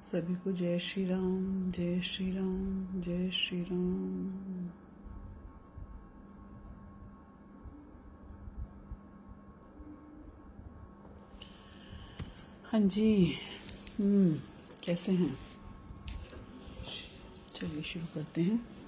सभी को जय श्री राम, जय श्री राम, जय श्री राम। हाँ जी। कैसे हैं? चलिए शुरू करते हैं।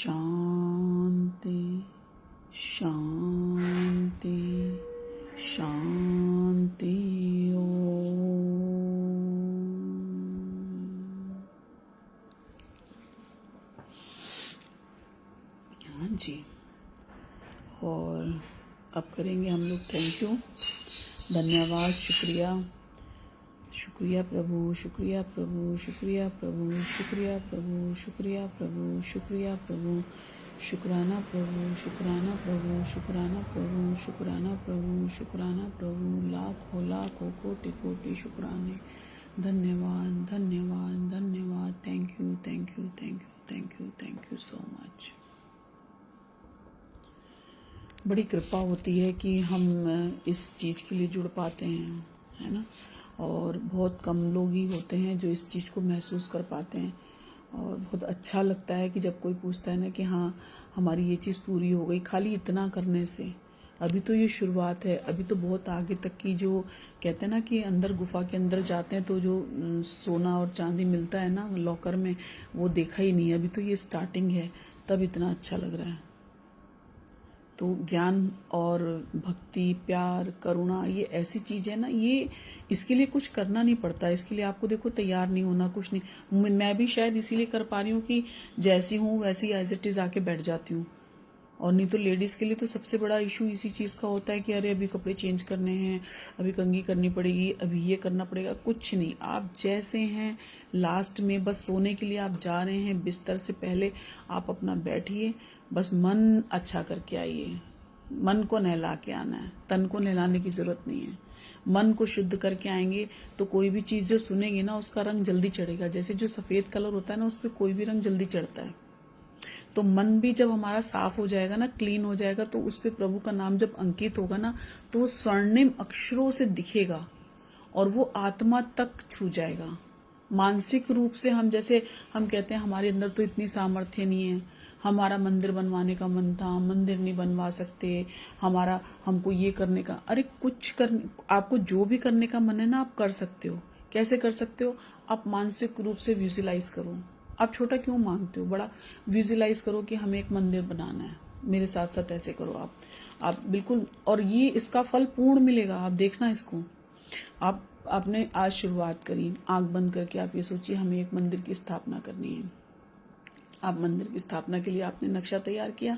शांति शांति शांति। हाँ जी। और अब करेंगे हम लोग थैंक यू, धन्यवाद, शुक्रिया, शुक्रिया प्रभु, शुक्रिया प्रभु, शुक्रिया प्रभु, शुक्रिया प्रभु, शुक्रिया प्रभु, शुक्रिया प्रभु, शुक्राना प्रभु, शुक्राना प्रभु, शुक्राना प्रभु, शुक्राना प्रभु, शुक्राना प्रभु, लाखों लाखों कोटि कोटि शुक्राने। धन्यवाद धन्यवाद धन्यवाद। Thank you thank you thank you thank you thank you so much. बड़ी कृपा होती है कि हम इस चीज़ के लिए जुड़ पाते हैं, है ना। और बहुत कम लोग ही होते हैं जो इस चीज़ को महसूस कर पाते हैं। और बहुत अच्छा लगता है कि जब कोई पूछता है ना कि हाँ हमारी ये चीज़ पूरी हो गई, खाली इतना करने से। अभी तो ये शुरुआत है, अभी तो बहुत आगे तक की जो कहते हैं ना कि अंदर गुफा के अंदर जाते हैं तो जो सोना और चांदी मिलता है ना लॉकर में, वो देखा ही नहीं है। अभी तो ये स्टार्टिंग है, तब इतना अच्छा लग रहा है। तो ज्ञान और भक्ति, प्यार, करुणा, ये ऐसी चीज़ है ना, ये इसके लिए कुछ करना नहीं पड़ता। इसके लिए आपको देखो तैयार नहीं होना, कुछ नहीं। मैं भी शायद इसीलिए कर पा रही हूँ कि जैसी हूँ वैसी एज इट इज़ आके बैठ जाती हूँ। और नहीं तो लेडीज़ के लिए तो सबसे बड़ा इशू इसी चीज़ का होता है कि अरे अभी कपड़े चेंज करने हैं, अभी कंघी करनी पड़ेगी, अभी ये करना पड़ेगा। कुछ नहीं, आप जैसे हैं लास्ट में बस सोने के लिए आप जा रहे हैं, बिस्तर से पहले आप अपना बैठिए, बस मन अच्छा करके आइए। मन को नहला के आना है, तन को नहलाने की ज़रूरत नहीं है। मन को शुद्ध करके आएंगे तो कोई भी चीज़ जो सुनेंगे ना उसका रंग जल्दी चढ़ेगा। जैसे जो सफ़ेद कलर होता है ना उस पर कोई भी रंग जल्दी चढ़ता है। तो मन भी जब हमारा साफ हो जाएगा ना, क्लीन हो जाएगा, तो उस पर प्रभु का नाम जब अंकित होगा ना तो वो स्वर्णिम अक्षरों से दिखेगा और वो आत्मा तक छू जाएगा। मानसिक रूप से हम जैसे हम कहते हैं हमारे अंदर तो इतनी सामर्थ्य नहीं है, हमारा मंदिर बनवाने का मन था, मंदिर नहीं बनवा सकते, हमारा हमको ये करने का। अरे कुछ करने, आपको जो भी करने का मन है ना आप कर सकते हो। कैसे कर सकते हो? आप मानसिक रूप से विजुलाइज करो। आप छोटा क्यों मांगते हो, बड़ा विजुलाइज करो कि हमें एक मंदिर बनाना है, मेरे साथ साथ ऐसे करो आप बिल्कुल। और ये इसका फल पूर्ण मिलेगा, आप देखना इसको। आपने आज शुरुआत करी, आंख बंद करके आप ये सोचिए हमें एक मंदिर की स्थापना करनी है। आप मंदिर की स्थापना के लिए आपने नक्शा तैयार किया,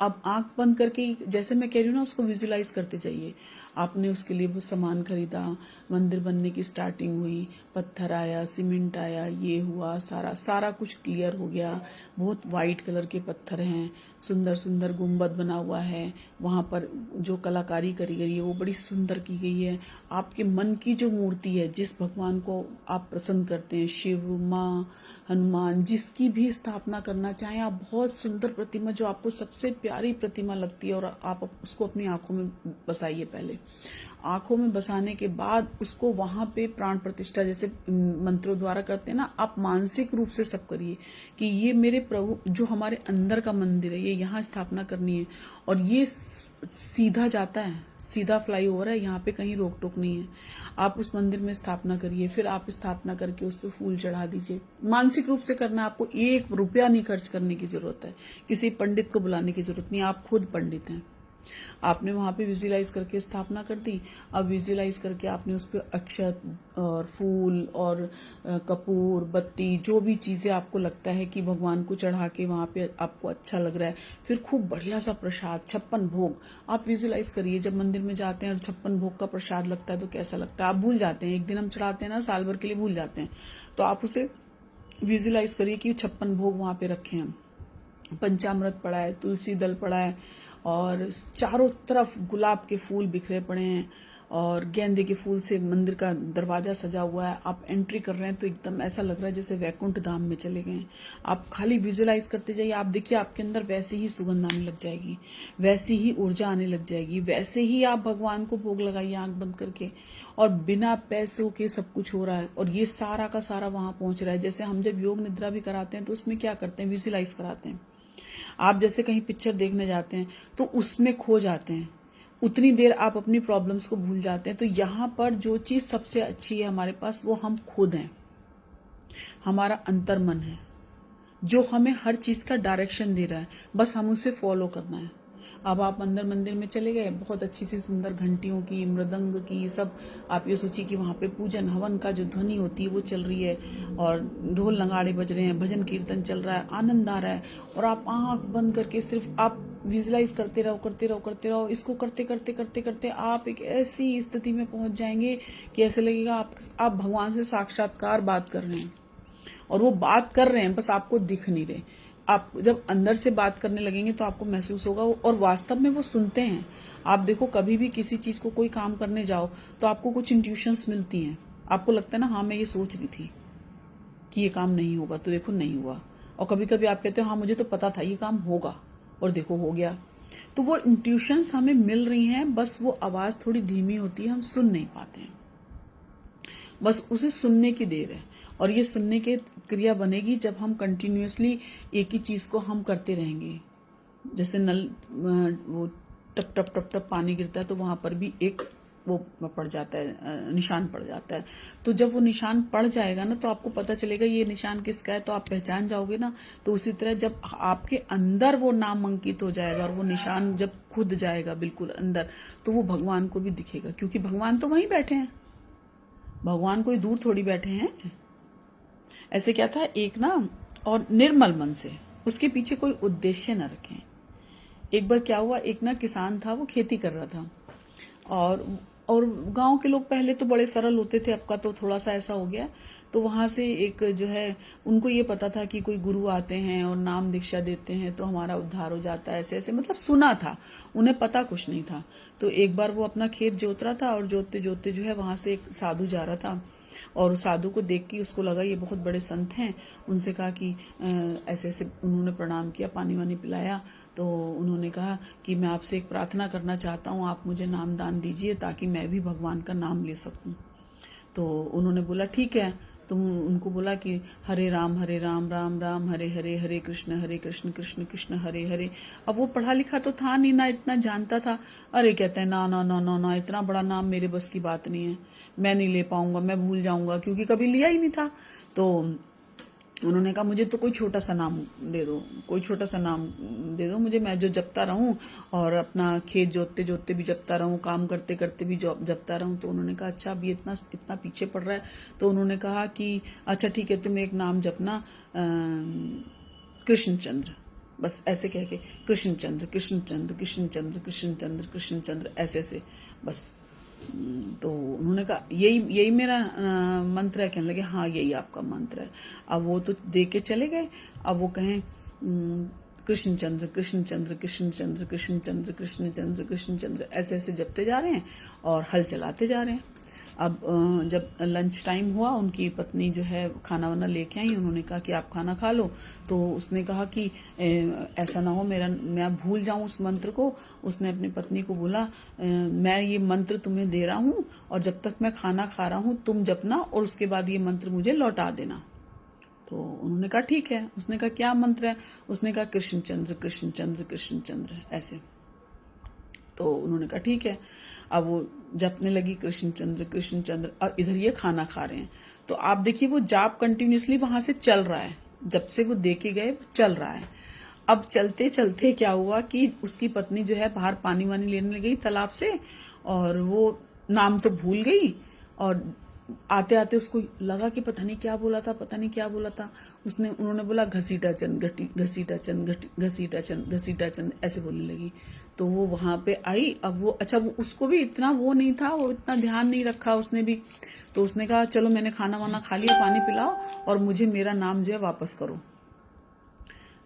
अब आंख बंद करके जैसे मैं कह रही हूँ ना उसको विजुलाइज करते जाइए। आपने उसके लिए वो सामान खरीदा, मंदिर बनने की स्टार्टिंग हुई, पत्थर आया, सीमेंट आया, ये हुआ, सारा कुछ क्लियर हो गया। बहुत वाइट कलर के पत्थर हैं, सुंदर सुंदर गुंबद बना हुआ है, वहाँ पर जो कलाकारी करी गई है वो बड़ी सुंदर की गई है। आपके मन की जो मूर्ति है, जिस भगवान को आप पसंद करते हैं, शिव, माँ, हनुमान, जिसकी भी स्थापना करना चाहें आप, बहुत सुंदर प्रतिमा जो आपको सबसे प्यारी प्रतिमा लगती है, और आप उसको अपनी आंखों में बसाइए। पहले आंखों में बसाने के बाद उसको वहां पे प्राण प्रतिष्ठा जैसे मंत्रों द्वारा करते हैं ना, आप मानसिक रूप से सब करिए कि ये मेरे प्रभु जो हमारे अंदर का मंदिर है, ये यहाँ स्थापना करनी है। और ये सीधा जाता है, सीधा फ्लाई ओवर है, यहाँ पे कहीं रोक टोक नहीं है। आप उस मंदिर में स्थापना करिए, फिर आप स्थापना करके उस पर फूल चढ़ा दीजिए। मानसिक रूप से करना, आपको 1 रुपया नहीं खर्च करने की जरूरत है, किसी पंडित को बुलाने की जरूरत नहीं, आप खुद पंडित हैं। आपने वहां पे विजुलाइज करके स्थापना कर दी। अब विजुलाइज करके आपने उस पर अक्षत और फूल और कपूर, बत्ती, जो भी चीजें आपको लगता है कि भगवान को चढ़ा के वहां पे आपको अच्छा लग रहा है, फिर खूब बढ़िया सा प्रसाद, 56 भोग आप विजुलाइज करिए। जब मंदिर में जाते हैं और 56 भोग का प्रसाद लगता है तो कैसा लगता है, आप भूल जाते हैं। एक दिन हम चढ़ाते हैं ना, साल भर के लिए भूल जाते हैं। तो आप उसे विजुलाइज करिए कि 56 भोग वहां पे रखे हैं, पंचामृत पड़ा है, तुलसी दल पड़ा है, और चारों तरफ गुलाब के फूल बिखरे पड़े हैं, और गेंदे के फूल से मंदिर का दरवाजा सजा हुआ है। आप एंट्री कर रहे हैं तो एकदम ऐसा लग रहा है जैसे वैकुंठ धाम में चले गए। आप खाली विजुलाइज करते जाइए, आप देखिए आपके अंदर वैसे ही सुगंध आने लग जाएगी, वैसी ही ऊर्जा आने लग जाएगी, वैसे ही आप भगवान को भोग लगाइए आंख बंद करके, और बिना पैसों के सब कुछ हो रहा है। और ये सारा का सारा वहां पहुंच रहा है। जैसे हम जब योग निद्रा भी कराते हैं तो उसमें क्या करते हैं, विजुलाइज कराते हैं। आप जैसे कहीं पिक्चर देखने जाते हैं तो उसमें खो जाते हैं, उतनी देर आप अपनी प्रॉब्लम्स को भूल जाते हैं। तो यहाँ पर जो चीज सबसे अच्छी है हमारे पास, वो हम खुद हैं, हमारा अंतर मन है जो हमें हर चीज का डायरेक्शन दे रहा है, बस हम उसे फॉलो करना है। अब आप मंदिर में चले गए, बहुत अच्छी सी सुंदर घंटियों की, मृदंग की, सब आप ये सोचिए कि वहां पे पूजन हवन का जो ध्वनि होती है वो चल रही है, और ढोल नगाड़े बज रहे हैं, भजन कीर्तन चल रहा है, आनंद आ रहा है। और आप आंख बंद करके सिर्फ आप विजुलाइज करते रहो करते रहो करते रहो। इसको करते करते करते करते आप एक ऐसी स्थिति में पहुंच जाएंगे कि ऐसे लगेगा आप भगवान से साक्षात्कार बात कर रहे हैं, और वो बात कर रहे हैं, बस आपको दिख नहीं रहे। आप जब अंदर से बात करने लगेंगे तो आपको महसूस होगा, और वास्तव में वो सुनते हैं। आप देखो, कभी भी किसी चीज को कोई काम करने जाओ तो आपको कुछ इंट्यूशंस मिलती हैं, आपको लगता है ना हाँ मैं ये सोच रही थी कि ये काम नहीं होगा, तो देखो नहीं हुआ। और कभी कभी आप कहते हो हाँ मुझे तो पता था ये काम होगा, और देखो हो गया। तो वो इंट्यूशंस हमें मिल रही हैं, बस वो आवाज थोड़ी धीमी होती है, हम सुन नहीं पाते हैं। बस उसे सुनने की देर है, और ये सुनने की क्रिया बनेगी जब हम कंटिन्यूअसली एक ही चीज को हम करते रहेंगे। जैसे नल वो टप टप टप टप पानी गिरता है तो वहां पर भी एक वो पड़ जाता है, निशान पड़ जाता है। तो जब वो निशान पड़ जाएगा ना तो आपको पता चलेगा ये निशान किसका है, तो आप पहचान जाओगे ना। तो उसी तरह जब आपके अंदर वो नाम अंकित हो जाएगा और वो निशान जब खुद जाएगा बिल्कुल अंदर, तो वो भगवान को भी दिखेगा, क्योंकि भगवान तो वहीं बैठे हैं, भगवान कोई दूर थोड़ी बैठे हैं। ऐसे क्या था एक ना, और निर्मल मन से, उसके पीछे कोई उद्देश्य न रखें। एक बार क्या हुआ, एक ना किसान था, वो खेती कर रहा था, और गांव के लोग पहले तो बड़े सरल होते थे, अब का तो थोड़ा सा ऐसा हो गया। तो वहां से एक जो है, उनको ये पता था कि कोई गुरु आते हैं और नाम दीक्षा देते हैं तो हमारा उद्धार हो जाता है, ऐसे ऐसे मतलब सुना था, उन्हें पता कुछ नहीं था। तो एक बार वो अपना खेत जोत रहा था, और जोतते जोतते जो है वहां से एक साधु जा रहा था, और साधु को देख के उसको लगा ये बहुत बड़े संत हैं। उनसे कहा कि ऐसे ऐसे, उन्होंने प्रणाम किया, पानी वानी पिलाया। तो उन्होंने कहा कि मैं आपसे एक प्रार्थना करना चाहता हूँ, आप मुझे नाम दान दीजिए ताकि मैं भी भगवान का नाम ले सकूं। तो उन्होंने बोला ठीक है। तो उनको बोला कि हरे राम राम राम हरे हरे, हरे कृष्ण कृष्ण कृष्ण हरे हरे। अब वो पढ़ा लिखा तो था नहीं, ना इतना जानता था। अरे कहते हैं ना ना ना ना ना, इतना बड़ा नाम मेरे बस की बात नहीं है, मैं नहीं ले पाऊंगा, मैं भूल जाऊंगा, क्योंकि कभी लिया ही नहीं था। तो उन्होंने कहा मुझे तो कोई छोटा सा नाम दे दो, कोई छोटा सा नाम दे दो मुझे, मैं जो जपता रहूं, और अपना खेत जोतते जोतते भी जपता रहूं, काम करते करते भी जपता रहूं। तो उन्होंने कहा अच्छा, अभी इतना इतना पीछे पड़ रहा है। तो उन्होंने कहा कि अच्छा ठीक है, तुम एक नाम जपना, कृष्णचंद्र, बस ऐसे कह के कृष्णचंद्र कृष्णचंद्र कृष्णचंद्र कृष्णचंद्र कृष्णचंद्र, ऐसे ऐसे बस। तो उन्होंने कहा यही यही मेरा मंत्र है। कहने लगे हाँ यही आपका मंत्र है। अब वो तो दे के चले गए। अब वो कहें कृष्णचंद्र कृष्णचंद्र कृष्णचंद्र कृष्णचंद्र कृष्णचंद्र कृष्णचंद्र, ऐसे ऐसे जपते जा रहे हैं और हल चलाते जा रहे हैं। अब जब लंच टाइम हुआ, उनकी पत्नी जो है खाना वाना लेके आई, उन्होंने कहा कि आप खाना खा लो। तो उसने कहा कि ऐसा ना हो मैं भूल जाऊं उस मंत्र को। उसने अपनी पत्नी को बोला मैं ये मंत्र तुम्हें दे रहा हूं, और जब तक मैं खाना खा रहा हूं तुम जपना, और उसके बाद ये मंत्र मुझे लौटा देना। तो उन्होंने कहा ठीक है। उसने कहा क्या मंत्र है? उसने कहा कृष्णचंद्र कृष्णचंद्र कृष्णचंद्र, ऐसे। तो उन्होंने कहा ठीक है। अब वो जपने लगी कृष्णचंद्र कृष्णचंद्र, और इधर ये खाना खा रहे हैं। तो आप देखिए वो जाप कंटिन्यूसली वहां से चल रहा है, जब से वो देके गए वो चल रहा है। अब चलते चलते क्या हुआ कि उसकी पत्नी जो है बाहर पानी वानी लेने गई तालाब से, और वो नाम तो भूल गई, और आते आते उसको लगा कि पता नहीं क्या बोला था, पता नहीं क्या बोला था। उन्होंने बोला घसीटा चंद घसीटा चंद घसीटा चंद घसीटा चंद, ऐसे बोलने लगी। तो वो वहां पे आई। अब वो अच्छा, वो उसको भी इतना वो नहीं था, वो इतना ध्यान नहीं रखा उसने भी। तो उसने कहा चलो मैंने खाना वाना खा लिया, पानी पिलाओ और मुझे मेरा नाम जो है वापस करो।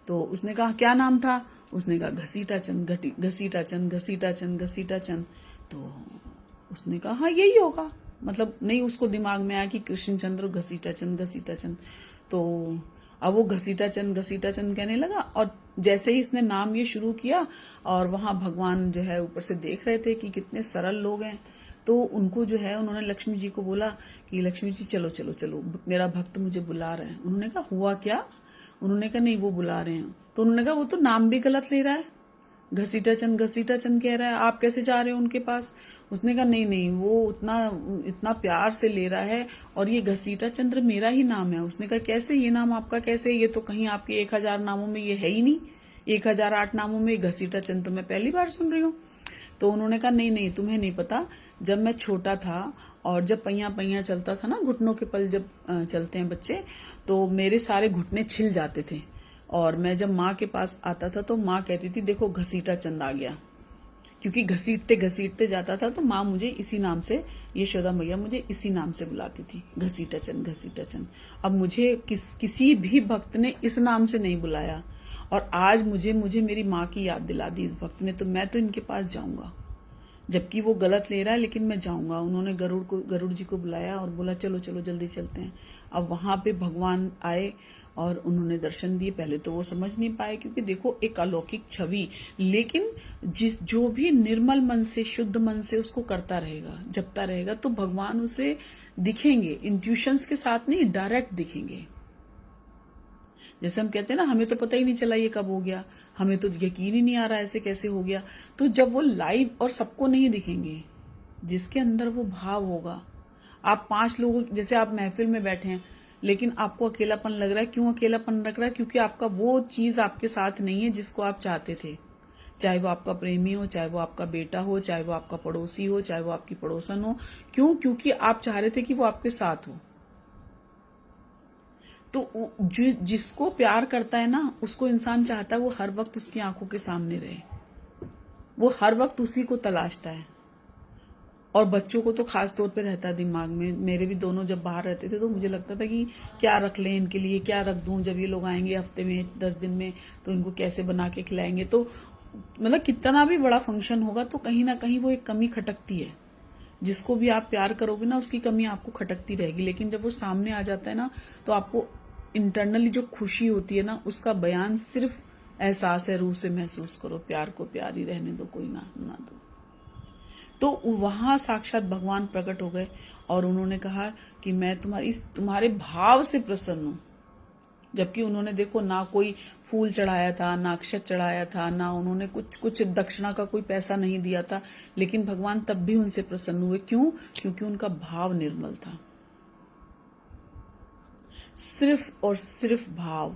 तो उसने कहा क्या नाम था? उसने कहा घसीटा चंद घसीटा चंद घसीटा चंद घसीटा चंद। तो उसने कहा हाँ यही होगा, मतलब नहीं उसको दिमाग में आया कि कृष्णचंद्र घसीटा चंद। तो अब वो घसीटा चंद कहने लगा, और जैसे ही इसने नाम ये शुरू किया, और वहां भगवान जो है ऊपर से देख रहे थे कि कितने सरल लोग हैं। तो उनको जो है, उन्होंने लक्ष्मी जी को बोला कि लक्ष्मी जी चलो चलो चलो, मेरा भक्त मुझे बुला रहे हैं। उन्होंने कहा हुआ क्या? उन्होंने कहा नहीं वो बुला रहे हैं। तो उन्होंने कहा वो तो नाम भी गलत ले रहा है, घसीटा चंद कह रहा है, आप कैसे जा रहे हो उनके पास? उसने कहा नहीं नहीं, वो इतना प्यार से ले रहा है, और ये घसीटा चंद्र मेरा ही नाम है। उसने कहा कैसे, ये नाम आपका कैसे? ये तो कहीं आपके 1000 नामों में ये है ही नहीं, 1008 नामों में घसीटा चंद तो मैं पहली बार सुन रही हूँ। तो उन्होंने कहा नहीं नहीं, तुम्हें नहीं पता, जब मैं छोटा था और जब पहिया चलता था ना, घुटनों के पल जब चलते हैं बच्चे, तो मेरे सारे घुटने छिल जाते थे, और मैं जब माँ के पास आता था तो माँ कहती थी देखो घसीटा चंद आ गया, क्योंकि घसीटते घसीटते जाता था। तो माँ मुझे इसी नाम से, यशोदा मैया मुझे इसी नाम से बुलाती थी, घसीटा चंद घसीटा चंद। अब मुझे किसी भी भक्त ने इस नाम से नहीं बुलाया, और आज मुझे मुझे मेरी माँ की याद दिला दी इस भक्त ने, तो मैं तो इनके पास जाऊंगा, जबकि वो गलत ले रहा है लेकिन मैं जाऊंगा। उन्होंने गरुड़ जी को बुलाया और बोला चलो चलो जल्दी चलते हैं। अब वहां पे भगवान आए और उन्होंने दर्शन दिए। पहले तो वो समझ नहीं पाए, क्योंकि देखो एक अलौकिक छवि, लेकिन जो भी निर्मल मन से, शुद्ध मन से उसको करता रहेगा, जपता रहेगा, तो भगवान उसे दिखेंगे। इंट्यूशंस के साथ नहीं, डायरेक्ट दिखेंगे। जैसे हम कहते हैं ना, हमें तो पता ही नहीं चला ये कब हो गया, हमें तो यकीन ही नहीं आ रहा ऐसे कैसे हो गया। तो जब वो लाइव, और सबको नहीं दिखेंगे, जिसके अंदर वो भाव होगा। आप 5 लोगों, जैसे आप महफिल में बैठे हैं लेकिन आपको अकेलापन लग रहा है। क्यों अकेलापन लग रहा है? क्योंकि आपका वो चीज आपके साथ नहीं है जिसको आप चाहते थे। चाहे वो आपका प्रेमी हो, चाहे वो आपका बेटा हो, चाहे वो आपका पड़ोसी हो, चाहे वो आपकी पड़ोसन हो। क्यों? क्योंकि आप चाह रहे थे कि वो आपके साथ हो। तो जिसको प्यार करता है ना, उसको इंसान चाहता है वो हर वक्त उसकी आंखों के सामने रहे, वो हर वक्त उसी को तलाशता है। और बच्चों को तो खास तौर पे रहता है दिमाग में। मेरे भी दोनों जब बाहर रहते थे तो मुझे लगता था कि क्या रख लें इनके लिए, क्या रख दूं, जब ये लोग आएंगे हफ्ते में 10 दिन में तो इनको कैसे बना के खिलाएंगे। तो मतलब कितना भी बड़ा फंक्शन होगा तो कहीं ना कहीं वो एक कमी खटकती है। जिसको भी आप प्यार करोगे ना, उसकी कमी आपको खटकती रहेगी। लेकिन जब वो सामने आ जाता है ना, तो आपको इंटरनली जो खुशी होती है ना, उसका बयान सिर्फ एहसास है, रूह से महसूस करो। प्यार को प्यार ही रहने दो, कोई ना दो। तो वहां साक्षात भगवान प्रकट हो गए और उन्होंने कहा कि मैं तुम्हारे भाव से प्रसन्न हूं। जबकि उन्होंने देखो ना कोई फूल चढ़ाया था, ना अक्षत चढ़ाया था, ना उन्होंने कुछ दक्षिणा का कोई पैसा नहीं दिया था, लेकिन भगवान तब भी उनसे प्रसन्न हुए। क्यों? क्योंकि उनका भाव निर्मल था। सिर्फ और सिर्फ भाव।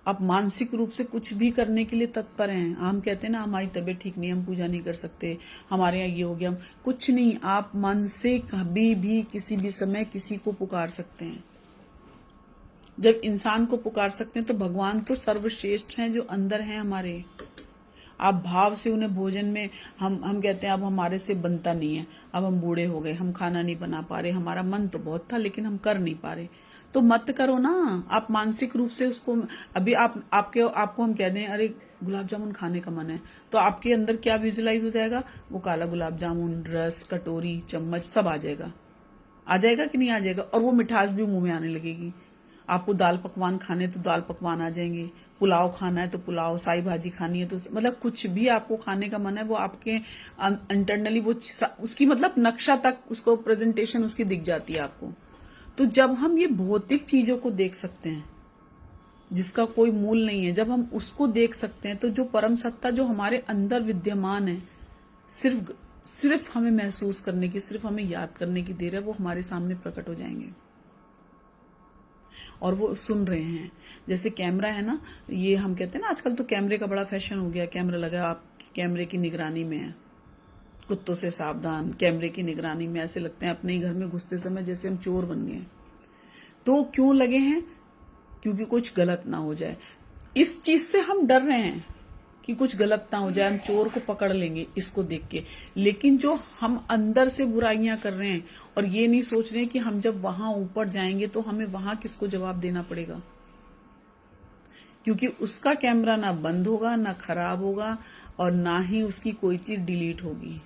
आप मानसिक रूप से कुछ भी करने के लिए तत्पर हैं। हम कहते हैं ना, हमारी तबीयत ठीक नहीं, हम पूजा नहीं कर सकते, हमारे यहाँ ये हो गया। कुछ नहीं, आप मन से कभी भी किसी भी समय किसी को पुकार सकते हैं। जब इंसान को पुकार सकते हैं तो भगवान तो सर्वश्रेष्ठ हैं जो अंदर हैं हमारे। आप भाव से उन्हें भोजन में, हम कहते हैं अब हमारे से बनता नहीं है, अब हम बूढ़े हो गए, हम खाना नहीं बना पा रहे, हमारा मन तो बहुत था लेकिन हम कर नहीं पा रहे। तो मत करो ना। आप मानसिक रूप से उसको, अभी आपको हम कह दें अरे गुलाब जामुन खाने का मन है, तो आपके अंदर क्या विजुलाइज हो जाएगा? वो काला गुलाब जामुन, रस, कटोरी, चम्मच सब आ जाएगा कि नहीं आ जाएगा? और वो मिठास भी मुंह में आने लगेगी। आपको दाल पकवान खाने तो दाल पकवान आ जाएंगे, पुलाव खाना है तो पुलाव, साई भाजी खानी है तो मतलब कुछ भी आपको खाने का मन है वो आपके इंटरनली वो उसकी मतलब नक्शा तक उसको प्रेजेंटेशन उसकी दिख जाती है आपको। तो जब हम ये भौतिक चीजों को देख सकते हैं जिसका कोई मूल नहीं है, जब हम उसको देख सकते हैं, तो जो परम सत्ता जो हमारे अंदर विद्यमान है, सिर्फ हमें महसूस करने की, सिर्फ हमें याद करने की देर है, वो हमारे सामने प्रकट हो जाएंगे। और वो सुन रहे हैं। जैसे कैमरा है ना, ये हम कहते हैं ना आजकल तो कैमरे का बड़ा फैशन हो गया। कैमरा लगा, आप कैमरे की निगरानी में है, कुत्तों से सावधान, कैमरे की निगरानी में। ऐसे लगते हैं अपने ही घर में घुसते समय जैसे हम चोर बन गए। तो क्यों लगे हैं? क्योंकि कुछ गलत ना हो जाए। इस चीज से हम डर रहे हैं कि कुछ गलत ना हो जाए, हम चोर को पकड़ लेंगे इसको देख के। लेकिन जो हम अंदर से बुराइयां कर रहे हैं और ये नहीं सोच रहे हैं कि हम जब वहां ऊपर जाएंगे तो हमें वहां किसको जवाब देना पड़ेगा। क्योंकि उसका कैमरा ना बंद होगा, ना खराब होगा, और ना ही उसकी कोई चीज डिलीट होगी।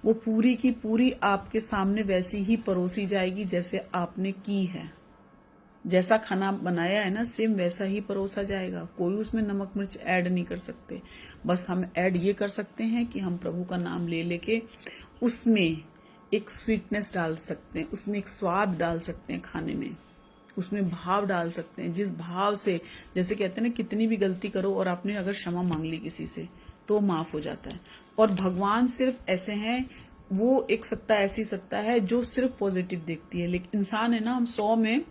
वो पूरी की पूरी आपके सामने वैसी ही परोसी जाएगी जैसे आपने की है। जैसा खाना बनाया है ना, सेम वैसा ही परोसा जाएगा। कोई उसमें नमक मिर्च ऐड नहीं कर सकते। बस हम ऐड ये कर सकते हैं कि हम प्रभु का नाम ले लेके उसमें एक स्वीटनेस डाल सकते हैं, उसमें एक स्वाद डाल सकते हैं खाने में, उसमें भाव डाल सकते हैं। जिस भाव से, जैसे कहते हैं ना, कितनी भी गलती करो और आपने अगर क्षमा मांग ली किसी से तो माफ हो जाता है। और भगवान सिर्फ ऐसे हैं, वो एक सत्ता ऐसी सत्ता है जो सिर्फ पॉजिटिव देखती है। लेकिन इंसान है ना, हम 100 में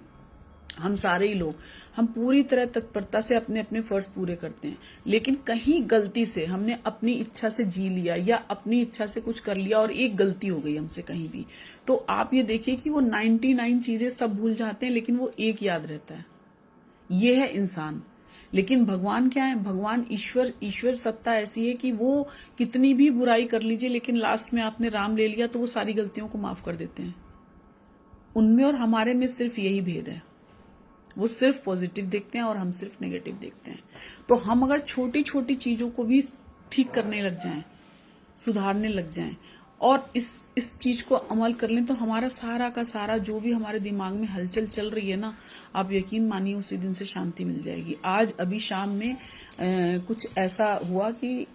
हम सारे ही लोग, हम पूरी तरह तत्परता से अपने अपने फर्ज पूरे करते हैं, लेकिन कहीं गलती से हमने अपनी इच्छा से जी लिया या अपनी इच्छा से कुछ कर लिया और एक गलती हो गई हमसे कहीं भी, तो आप ये देखिए कि वो 99 चीजें सब भूल जाते हैं लेकिन वो एक याद रहता है। ये है इंसान। लेकिन भगवान क्या है? भगवान ईश्वर सत्ता ऐसी है कि वो कितनी भी बुराई कर लीजिए, लेकिन लास्ट में आपने राम ले लिया तो वो सारी गलतियों को माफ कर देते हैं। उनमें और हमारे में सिर्फ यही भेद है। वो सिर्फ पॉजिटिव देखते हैं और हम सिर्फ नेगेटिव देखते हैं। तो हम अगर छोटी छोटी चीजों को भी ठीक करने लग जाएं, सुधारने लग जाएं और इस चीज को अमल कर लें, तो हमारा सारा का सारा जो भी हमारे दिमाग में हलचल चल रही है ना, आप यकीन मानिए उसी दिन से शांति मिल जाएगी। आज अभी शाम में कुछ ऐसा हुआ कि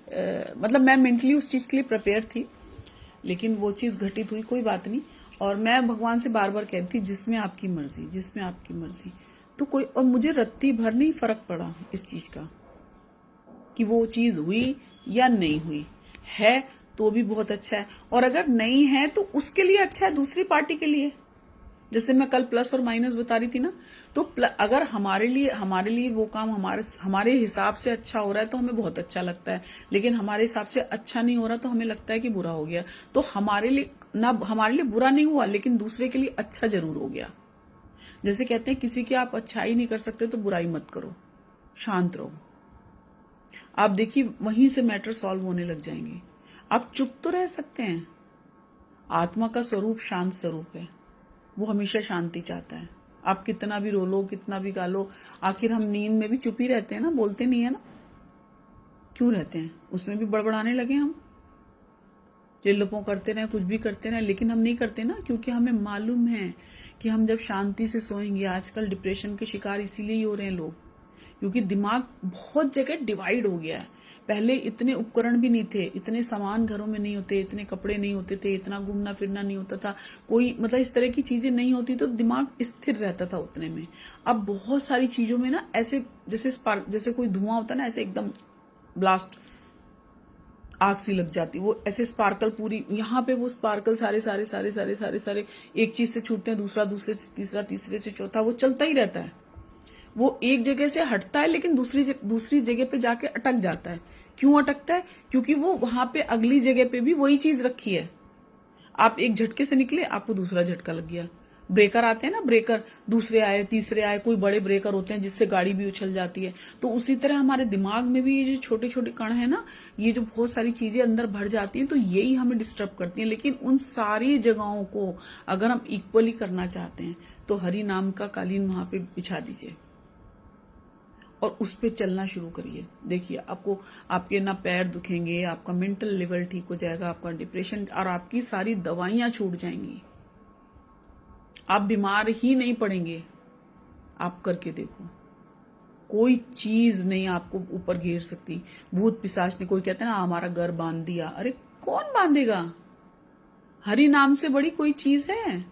मतलब मैं मेंटली उस चीज के लिए प्रिपेयर थी, लेकिन वो चीज घटित हुई, कोई बात नहीं। और मैं भगवान से बार बार कह रही थी जिसमें आपकी मर्जी, जिसमें आपकी मर्जी। तो कोई, और मुझे रत्ती भर नहीं फर्क पड़ा इस चीज का कि वो चीज हुई या नहीं हुई है, तो भी बहुत अच्छा है, और अगर नहीं है तो उसके लिए अच्छा है, दूसरी पार्टी के लिए। जैसे मैं कल प्लस और माइनस बता रही थी ना, तो अगर हमारे लिए वो काम हमारे हिसाब से अच्छा हो रहा है तो हमें बहुत अच्छा लगता है, लेकिन हमारे हिसाब से अच्छा नहीं हो रहा तो हमें लगता है कि बुरा हो गया। तो हमारे लिए बुरा नहीं हुआ, लेकिन दूसरे के लिए अच्छा जरूर हो गया। जैसे कहते हैं किसी की आप अच्छाई नहीं कर सकते तो बुराई मत करो, शांत रहो। आप देखिए वहीं से मैटर सॉल्व होने लग जाएंगे। आप चुप तो रह सकते हैं। आत्मा का स्वरूप शांत स्वरूप है, वो हमेशा शांति चाहता है। आप कितना भी रो लो, कितना भी गा लो, आखिर हम नींद में भी चुप ही रहते हैं ना, बोलते नहीं है ना। क्यों रहते हैं? उसमें भी बड़बड़ाने लगे हम, चिल्लपों करते रहे, कुछ भी करते रहे, लेकिन हम नहीं करते ना, क्योंकि हमें मालूम है कि हम जब शांति से सोएंगे। आजकल डिप्रेशन के शिकार इसीलिए ही हो रहे हैं लोग, क्योंकि दिमाग बहुत जगह डिवाइड हो गया है। पहले इतने उपकरण भी नहीं थे, इतने सामान घरों में नहीं होते, इतने कपड़े नहीं होते थे, इतना घूमना फिरना नहीं होता था, कोई मतलब इस तरह की चीजें नहीं होती, तो दिमाग स्थिर रहता था उतने में। अब बहुत सारी चीजों में ना ऐसे जैसे कोई धुआं होता है ना, ऐसे एकदम ब्लास्ट, आग सी लग जाती, वो ऐसे स्पार्कल पूरी यहाँ पे, वो स्पार्कल सारे सारे सारे सारे सारे सारे एक चीज से छूटते हैं, दूसरा दूसरे से तीसरा, तीसरे से चौथा, वो चलता ही रहता है। वो एक जगह से हटता है लेकिन दूसरी जगह पे जाके अटक जाता है। क्यों अटकता है? क्योंकि वो वहां पे अगली जगह पे भी वही चीज रखी है। आप एक झटके से निकले, आपको दूसरा झटका लग गया। ब्रेकर आते हैं ना, ब्रेकर दूसरे आए, तीसरे आए, कोई बड़े ब्रेकर होते हैं जिससे गाड़ी भी उछल जाती है। तो उसी तरह हमारे दिमाग में भी ये जो छोटे छोटे कण है ना, ये जो बहुत सारी चीजें अंदर भर जाती हैं, तो यही हमें डिस्टर्ब करती हैं। लेकिन उन सारी जगहों को अगर हम इक्वली करना चाहते हैं तो हरि नाम का कालीन वहां पे बिछा दीजिए और उस पे चलना शुरू करिए। देखिए आपको, आपके ना पैर दुखेंगे, आपका मेंटल लेवल ठीक हो जाएगा, आपका डिप्रेशन और आपकी सारी दवाइयां छूट जाएंगी। आप बीमार ही नहीं पड़ेंगे। आप करके देखो, कोई चीज नहीं आपको ऊपर घेर सकती। भूत पिशाच ने, कोई कहते हैं ना हमारा घर बांध दिया, अरे कौन बांधेगा? हरि नाम से बड़ी कोई चीज है?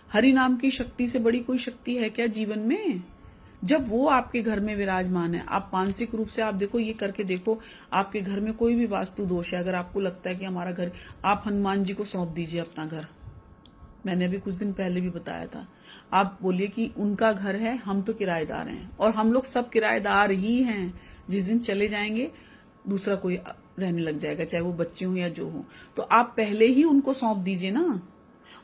हरि नाम की शक्ति से बड़ी कोई शक्ति है क्या जीवन में? जब वो आपके घर में विराजमान है, आप मानसिक रूप से आप देखो, ये करके देखो, आपके घर में कोई भी वास्तु दोष है, अगर आपको लगता है कि हमारा घर, आप हनुमान जी को सौंप दीजिए अपना घर। मैंने अभी कुछ दिन पहले भी बताया था। आप बोलिए कि उनका घर है, हम तो किराएदार हैं, और हम लोग सब किराएदार ही हैं। जिस दिन चले जाएंगे दूसरा कोई रहने लग जाएगा, चाहे वो बच्चे हों या जो हो। तो आप पहले ही उनको सौंप दीजिए ना,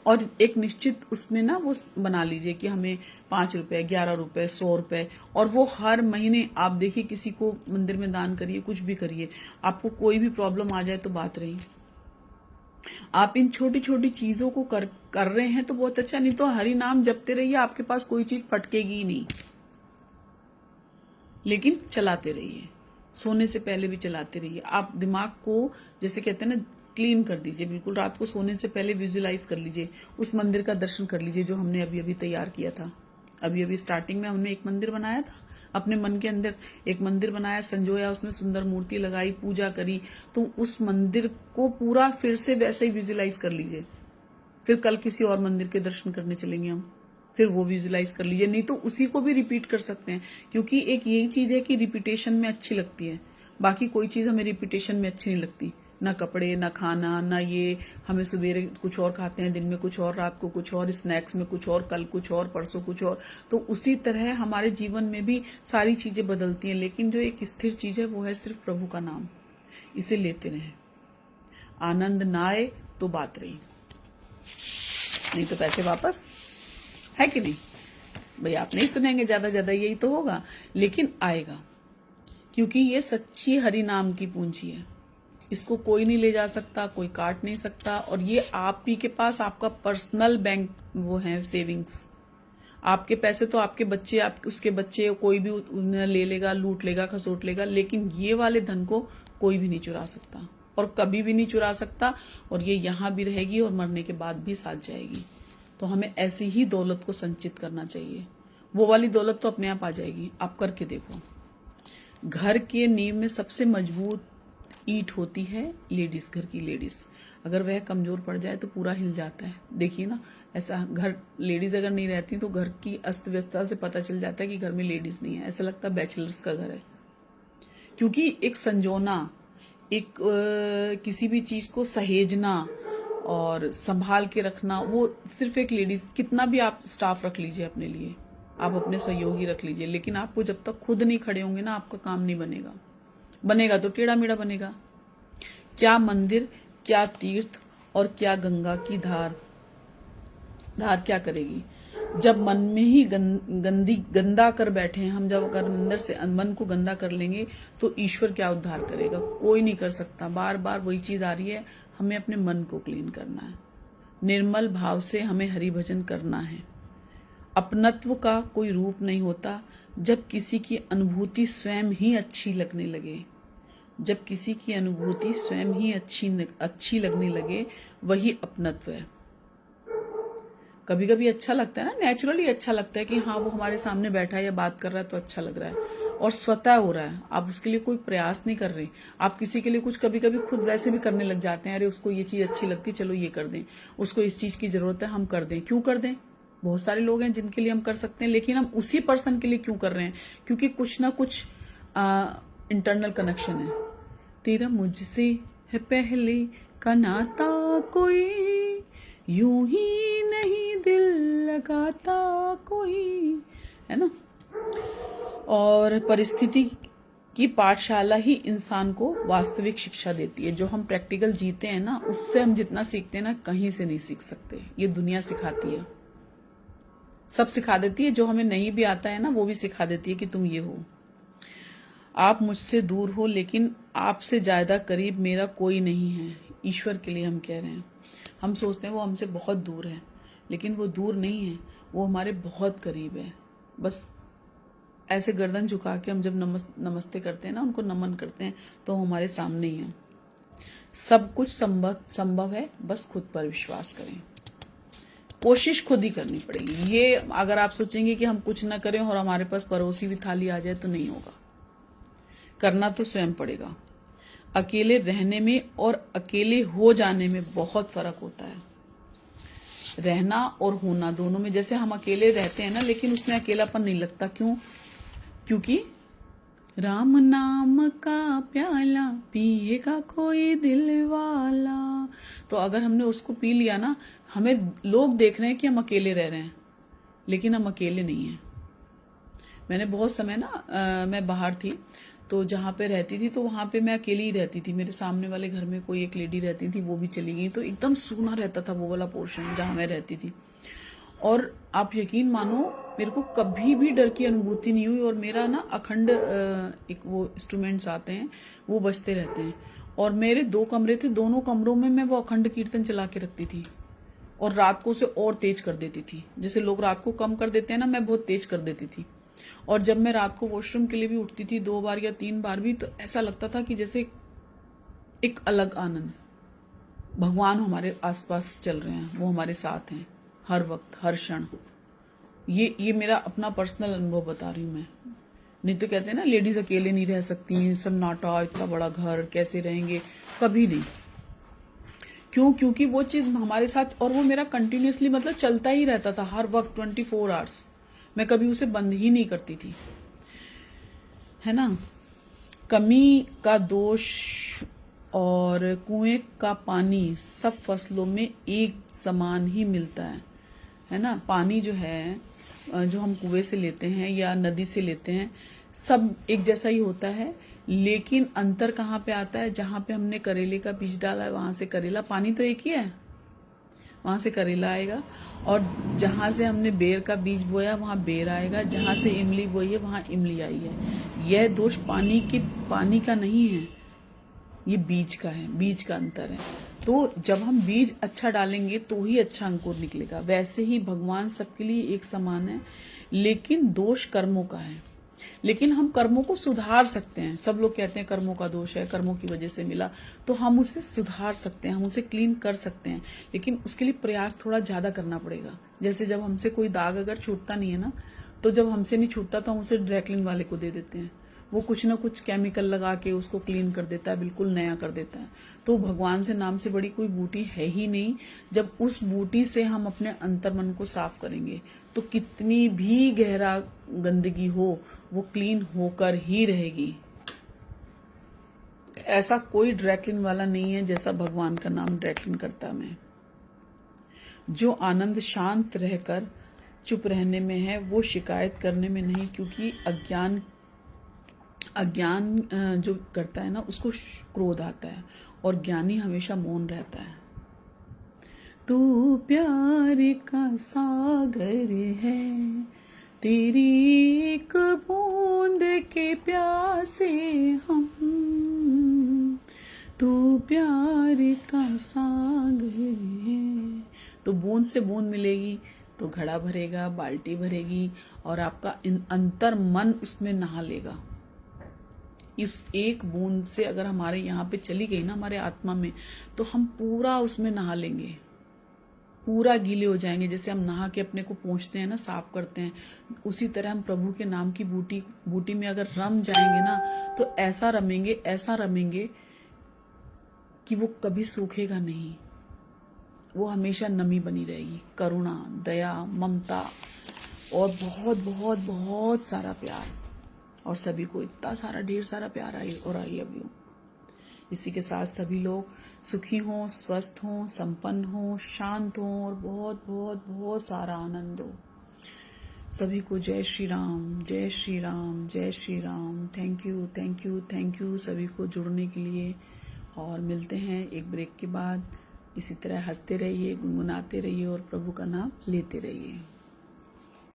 और एक निश्चित उसमें ना वो बना लीजिए कि हमें 5 रुपए, 11 रुपए, 100 रुपए, और वो हर महीने आप देखिए, किसी को मंदिर में दान करिए, कुछ भी करिए। आपको कोई भी प्रॉब्लम आ जाए तो बात रही, आप इन छोटी छोटी चीजों को कर रहे हैं तो बहुत अच्छा। नहीं तो हरि नाम जपते रहिए, आपके पास कोई चीज फटकेगी ही नहीं, लेकिन चलाते रहिए, सोने से पहले भी चलाते रहिए। आप दिमाग को, जैसे कहते हैं ना, क्लीन कर दीजिए बिल्कुल। रात को सोने से पहले विजुलाइज कर लीजिए, उस मंदिर का दर्शन कर लीजिए जो हमने अभी अभी तैयार किया था। अभी अभी स्टार्टिंग में हमने एक मंदिर बनाया था, अपने मन के अंदर एक मंदिर बनाया, संजोया, उसमें सुंदर मूर्ति लगाई, पूजा करी। तो उस मंदिर को पूरा फिर से वैसे ही विजुलाइज कर लीजिए। फिर कल किसी और मंदिर के दर्शन करने चलेंगे हम, फिर वो विजुलाइज कर लीजिए। नहीं तो उसी को भी रिपीट कर सकते हैं, क्योंकि एक यही चीज है कि रिपीटेशन में अच्छी लगती है। बाकी कोई चीज हमें रिपीटेशन में अच्छी नहीं लगती, ना कपड़े, ना खाना, ना ये। हमें सवेरे कुछ और खाते हैं, दिन में कुछ और, रात को कुछ और, स्नैक्स में कुछ और, कल कुछ और, परसों कुछ और। तो उसी तरह हमारे जीवन में भी सारी चीजें बदलती हैं, लेकिन जो एक स्थिर चीज है वो है सिर्फ प्रभु का नाम। इसे लेते रहें। आनंद ना आए तो बात रही, नहीं तो पैसे वापस, है कि नहीं भाई? आप नहीं सुनेंगे, ज्यादा यही तो होगा, लेकिन आएगा, क्योंकि ये सच्ची हरि नाम की पूंजी है। इसको कोई नहीं ले जा सकता, कोई काट नहीं सकता, और ये आप ही के पास आपका पर्सनल बैंक वो है, सेविंग्स। आपके पैसे तो आपके बच्चे, आप उसके बच्चे, कोई भी उन्हें ले लेगा, लूट लेगा, खसोट लेगा, लेकिन ये वाले धन को कोई भी नहीं चुरा सकता और कभी भी नहीं चुरा सकता। और ये यहाँ भी रहेगी और मरने के बाद भी साथ जाएगी। तो हमें ऐसी ही दौलत को संचित करना चाहिए। वो वाली दौलत तो अपने आप आ जाएगी। आप करके देखो। घर के नींव में सबसे मजबूत ईंट होती है लेडीज, घर की लेडीज। अगर वह कमजोर पड़ जाए तो पूरा हिल जाता है। देखिए ना, ऐसा घर लेडीज अगर नहीं रहती तो घर की अस्त व्यस्तता से पता चल जाता है कि घर में लेडीज नहीं है। ऐसा लगता है बैचलर्स का घर है। क्योंकि एक संजोना, एक किसी भी चीज को सहेजना और संभाल के रखना, वो सिर्फ एक लेडीज। कितना भी आप स्टाफ रख लीजिए अपने लिए, आप अपने सहयोगी रख लीजिए, लेकिन आपको जब तक खुद नहीं खड़े होंगे ना, आपका काम नहीं बनेगा। बनेगा तो टेढ़ा मेढ़ा बनेगा। क्या मंदिर, क्या तीर्थ और क्या गंगा की धार क्या करेगी? जब मन में ही गंदा कर बैठे हैं हम, जब अगर अंदर से मन को गंदा कर लेंगे तो ईश्वर क्या उद्धार करेगा? कोई नहीं कर सकता। बार बार वही चीज आ रही है, हमें अपने मन को क्लीन करना है। निर्मल भाव से हमें हरि भजन करना है। अपनत्व का कोई रूप नहीं होता। जब किसी की अनुभूति स्वयं ही अच्छी लगने लगे, जब किसी की अनुभूति स्वयं ही अच्छी लगने लगे, वही अपनत्व है। कभी कभी अच्छा लगता है ना, नेचुरली अच्छा लगता है कि हाँ वो हमारे सामने बैठा है या बात कर रहा है तो अच्छा लग रहा है और स्वतः हो रहा है। आप उसके लिए कोई प्रयास नहीं कर रहे। आप किसी के लिए कुछ कभी कभी खुद वैसे भी करने लग जाते हैं। अरे उसको ये चीज अच्छी लगती है, चलो ये कर दें। उसको इस चीज की जरूरत है, हम कर दें। क्यों कर दें? बहुत सारे लोग हैं जिनके लिए हम कर सकते हैं, लेकिन हम उसी पर्सन के लिए क्यों कर रहे हैं? क्योंकि कुछ ना कुछ इंटरनल कनेक्शन है। तेरा मुझसे है पहले का नाता, कोई यूं ही नहीं दिल लगाता कोई, है ना। और परिस्थिति की पाठशाला ही इंसान को वास्तविक शिक्षा देती है। जो हम प्रैक्टिकल जीते हैं ना, उससे हम जितना सीखते हैं ना, कहीं से नहीं सीख सकते। ये दुनिया सिखाती है, सब सिखा देती है। जो हमें नहीं भी आता है ना, वो भी सिखा देती है कि तुम ये हो। आप मुझसे दूर हो, लेकिन आपसे ज्यादा करीब मेरा कोई नहीं है। ईश्वर के लिए हम कह रहे हैं। हम सोचते हैं वो हमसे बहुत दूर है, लेकिन वो दूर नहीं है, वो हमारे बहुत करीब है। बस ऐसे गर्दन झुका के हम जब नमस्ते करते हैं ना, उनको नमन करते हैं, तो वो हमारे सामने ही है। सब कुछ संभव है, बस खुद पर विश्वास करें। कोशिश खुद ही करनी पड़ेगी। ये अगर आप सोचेंगे कि हम कुछ ना करें और हमारे पास पड़ोसी भी थाली आ जाए, तो नहीं होगा। करना तो स्वयं पड़ेगा। अकेले रहने में और अकेले हो जाने में बहुत फर्क होता है। रहना और होना दोनों में, जैसे हम अकेले रहते हैं ना, लेकिन उसमें अकेलापन नहीं लगता। क्यों? क्योंकि राम नाम का प्याला पिएगा कोई दिल वाला। तो अगर हमने उसको पी लिया ना, हमें लोग देख रहे हैं कि हम अकेले रह रहे हैं, लेकिन हम अकेले नहीं हैं। मैंने बहुत समय ना मैं बाहर थी, तो जहाँ पे रहती थी तो वहाँ पे मैं अकेली ही रहती थी। मेरे सामने वाले घर में कोई एक लेडी रहती थी, वो भी चली गई। तो एकदम सूना रहता था वो वाला पोर्शन जहाँ मैं रहती थी। और आप यकीन मानो, मेरे को कभी भी डर की अनुभूति नहीं हुई। और मेरा ना अखंड एक वो इंस्ट्रूमेंट्स आते हैं, वो बजते रहते हैं। और मेरे 2 कमरे थे, दोनों कमरों में मैं वो अखंड कीर्तन चला के रखती थी। और रात को उसे और तेज कर देती थी। जैसे लोग रात को कम कर देते हैं ना, मैं बहुत तेज कर देती थी। और जब मैं रात को वॉशरूम के लिए भी उठती थी 2 बार या 3 बार भी, तो ऐसा लगता था कि जैसे एक अलग आनंद, भगवान हमारे आसपास चल रहे हैं, वो हमारे साथ हैं हर वक्त, हर क्षण। ये मेरा अपना पर्सनल अनुभव बता रही हूँ मैं। नहीं तो कहते हैं ना, लेडीज अकेले नहीं रह सकती, सन्नाटा, इतना बड़ा घर कैसे रहेंगे? कभी नहीं। क्यों? क्योंकि वो चीज हमारे साथ, और वो मेरा कंटिन्यूसली मतलब चलता ही रहता था हर वक्त, 24 आवर्स। मैं कभी उसे बंद ही नहीं करती थी, है ना। कमी का दोष और कुएं का पानी सब फसलों में एक समान ही मिलता है ना। पानी जो है, जो हम कुएं से लेते हैं या नदी से लेते हैं, सब एक जैसा ही होता है। लेकिन अंतर कहाँ पे आता है? जहाँ पे हमने करेले का बीज डाला है, वहां से करेला, पानी तो एक ही है, वहां से करेला आएगा। और जहां से हमने बेर का बीज बोया, वहां बेर आएगा। जहां से इमली बोई है, वहां इमली आई है। यह दोष पानी का नहीं है, ये बीज का है, बीज का अंतर है। तो जब हम बीज अच्छा डालेंगे तो ही अच्छा अंकुर निकलेगा। वैसे ही भगवान सबके लिए एक समान है, लेकिन दोष कर्मों का है। लेकिन हम कर्मों को सुधार सकते हैं। सब लोग कहते हैं कर्मों का दोष है, कर्मों की वजह से मिला, तो हम उसे सुधार सकते हैं, हम उसे क्लीन कर सकते हैं, लेकिन उसके लिए प्रयास थोड़ा ज्यादा करना पड़ेगा। जैसे जब हमसे कोई दाग अगर छूटता नहीं है ना, तो जब हमसे नहीं छूटता तो हम उसे ड्राई क्लीन वाले को दे देते हैं, वो कुछ ना कुछ केमिकल लगा के उसको क्लीन कर देता है, बिल्कुल नया कर देता है। तो भगवान से नाम से बड़ी कोई बूटी है ही नहीं। जब उस बूटी से हम अपने अंतर मन को साफ करेंगे तो कितनी भी गहरा गंदगी हो वो क्लीन होकर ही रहेगी। ऐसा कोई ड्राई क्लीन वाला नहीं है जैसा भगवान का नाम ड्राई क्लीन करता मैं। जो आनंद शांत रहकर चुप रहने में है वो शिकायत करने में नहीं, क्योंकि अज्ञान जो करता है ना उसको क्रोध आता है, और ज्ञानी हमेशा मौन रहता है। तू प्यार का सागर है, तेरी एक बूंद के प्यासे हम, तू प्यार का सागर है। तो बूंद से बूंद मिलेगी तो घड़ा भरेगा, बाल्टी भरेगी, और आपका अंतर मन उसमें नहा लेगा। इस एक बूंद से अगर हमारे यहाँ पे चली गई ना, हमारे आत्मा में, तो हम पूरा उसमें नहा लेंगे, पूरा गीले हो जाएंगे। जैसे हम नहा के अपने को पोंछते हैं ना, साफ करते हैं, उसी तरह हम प्रभु के नाम की बूटी में अगर रम जाएंगे ना, तो ऐसा रमेंगे कि वो कभी सूखेगा नहीं, वो हमेशा नमी बनी रहेगी। करुणा, दया, ममता और बहुत बहुत बहुत सारा प्यार, और सभी को इतना सारा ढेर सारा प्यार आई और आई लव यू। इसी के साथ सभी लोग सुखी हों, स्वस्थ हों, संपन्न हों, शांत हों, और बहुत बहुत बहुत सारा आनंद हो। सभी को जय श्री राम, जय श्री राम, जय Shri Ram. Thank you, thank you, thank you सभी को जुड़ने के लिए। और मिलते हैं एक ब्रेक के बाद। इसी तरह हंसते रहिए, गुनगुनाते रहिए और प्रभु का नाम लेते रहिए।